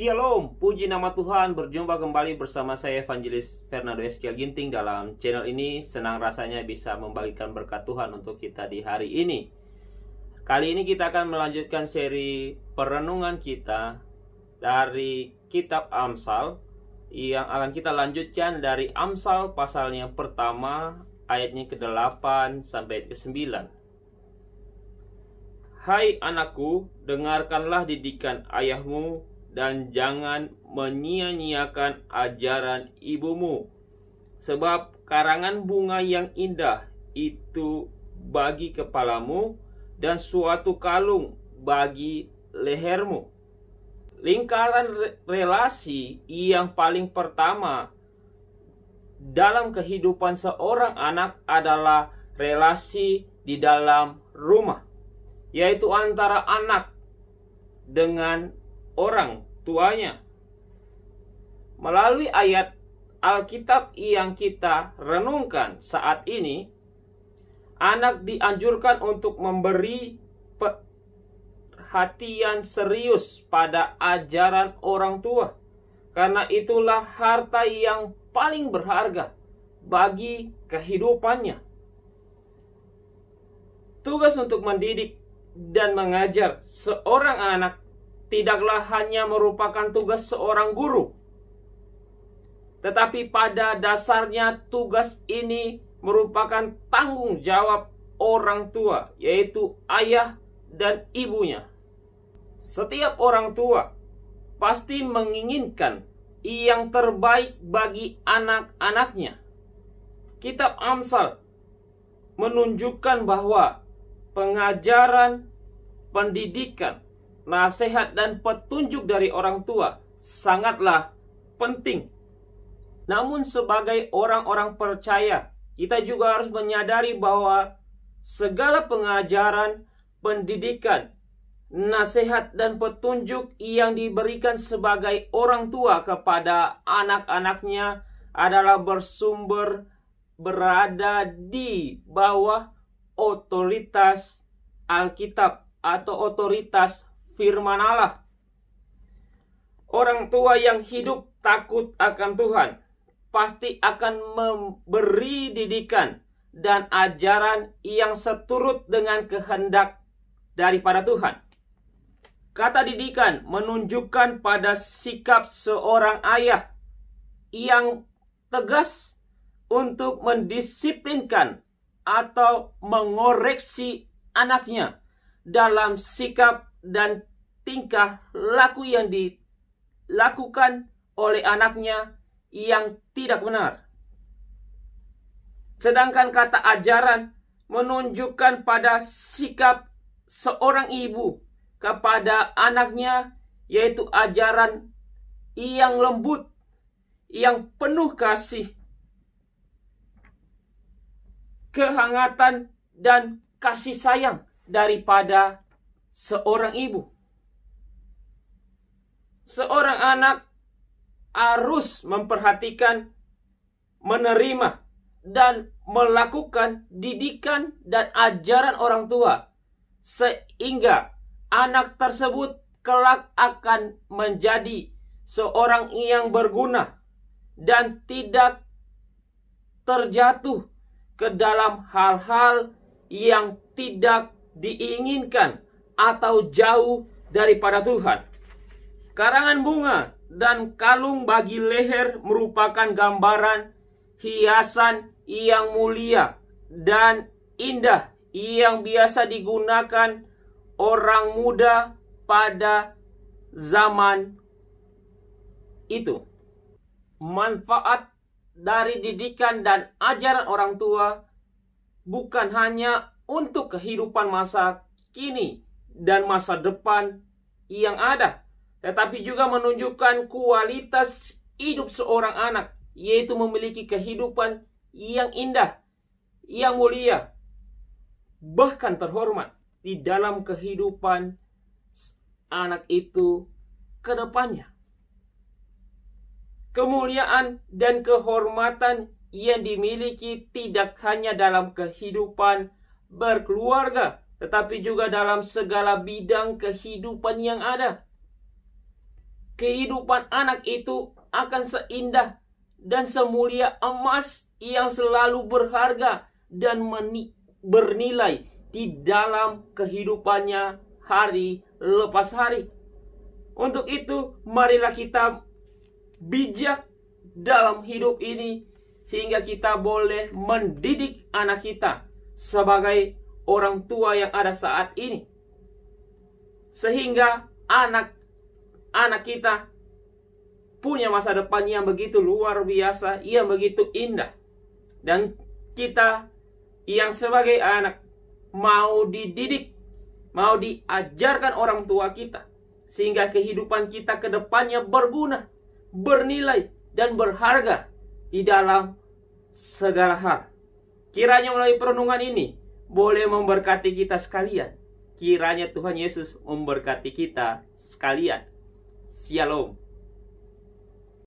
Shalom, puji nama Tuhan. Berjumpa kembali bersama saya Evangelis Fernando Eskiel Ginting. Dalam channel ini senang rasanya bisa membagikan berkat Tuhan untuk kita di hari ini. Kali ini kita akan melanjutkan seri perenungan kita dari kitab Amsal, yang akan kita lanjutkan dari Amsal pasal yang pertama ayatnya ke-8 sampai ke-9. Hai anakku, dengarkanlah didikan ayahmu dan jangan menyia-nyiakan ajaran ibumu. Sebab karangan bunga yang indah itu bagi kepalamu dan suatu kalung bagi lehermu. Lingkaran relasi yang paling pertama dalam kehidupan seorang anak adalah relasi di dalam rumah, yaitu antara anak dengan orang tuanya. Melalui ayat Alkitab yang kita renungkan saat ini, anak dianjurkan untuk memberi perhatian serius pada ajaran orang tua, karena itulah harta yang paling berharga bagi kehidupannya. Tugas untuk mendidik dan mengajar seorang anak tidaklah hanya merupakan tugas seorang guru, tetapi pada dasarnya tugas ini merupakan tanggung jawab orang tua, yaitu ayah dan ibunya. Setiap orang tua pasti menginginkan yang terbaik bagi anak-anaknya. Kitab Amsal menunjukkan bahwa pengajaran, pendidikan, nasihat dan petunjuk dari orang tua sangatlah penting. Namun sebagai orang-orang percaya, kita juga harus menyadari bahwa segala pengajaran, pendidikan, nasihat dan petunjuk yang diberikan sebagai orang tua kepada anak-anaknya adalah berada di bawah otoritas Alkitab atau otoritas firman Allah. Orang tua yang hidup takut akan Tuhan pasti akan memberi didikan dan ajaran yang seturut dengan kehendak daripada Tuhan. Kata didikan menunjukkan pada sikap seorang ayah yang tegas untuk mendisiplinkan atau mengoreksi anaknya dalam sikap dan tingkah laku yang dilakukan oleh anaknya yang tidak benar. Sedangkan kata ajaran menunjukkan pada sikap seorang ibu kepada anaknya, yaitu ajaran yang lembut, yang penuh kasih, kehangatan dan kasih sayang daripada seorang ibu. Seorang anak harus memperhatikan, menerima, dan melakukan didikan dan ajaran orang tua, sehingga anak tersebut kelak akan menjadi seorang yang berguna dan tidak terjatuh ke dalam hal-hal yang tidak diinginkan atau jauh daripada Tuhan. Karangan bunga dan kalung bagi leher merupakan gambaran hiasan yang mulia dan indah yang biasa digunakan orang muda pada zaman itu. Manfaat dari didikan dan ajaran orang tua bukan hanya untuk kehidupan masa kini dan masa depan yang ada, tetapi juga menunjukkan kualitas hidup seorang anak, yaitu memiliki kehidupan yang indah, yang mulia, bahkan terhormat di dalam kehidupan anak itu ke depannya. Kemuliaan dan kehormatan yang dimiliki tidak hanya dalam kehidupan berkeluarga, tetapi juga dalam segala bidang kehidupan yang ada. kehidupan anak itu akan seindah dan semulia emas yang selalu berharga dan bernilai di dalam kehidupannya hari lepas hari. Untuk itu, marilah kita bijak dalam hidup ini, sehingga kita boleh mendidik anak kita sebagai orang tua yang ada saat ini, sehingga anak kita punya masa depan yang begitu luar biasa, yang begitu indah. Dan kita yang sebagai anak mau dididik, mau diajarkan orang tua kita, sehingga kehidupan kita ke depannya berguna, bernilai, dan berharga di dalam segala hal. Kiranya melalui perenungan ini boleh memberkati kita sekalian. Kiranya Tuhan Yesus memberkati kita sekalian. Shalom.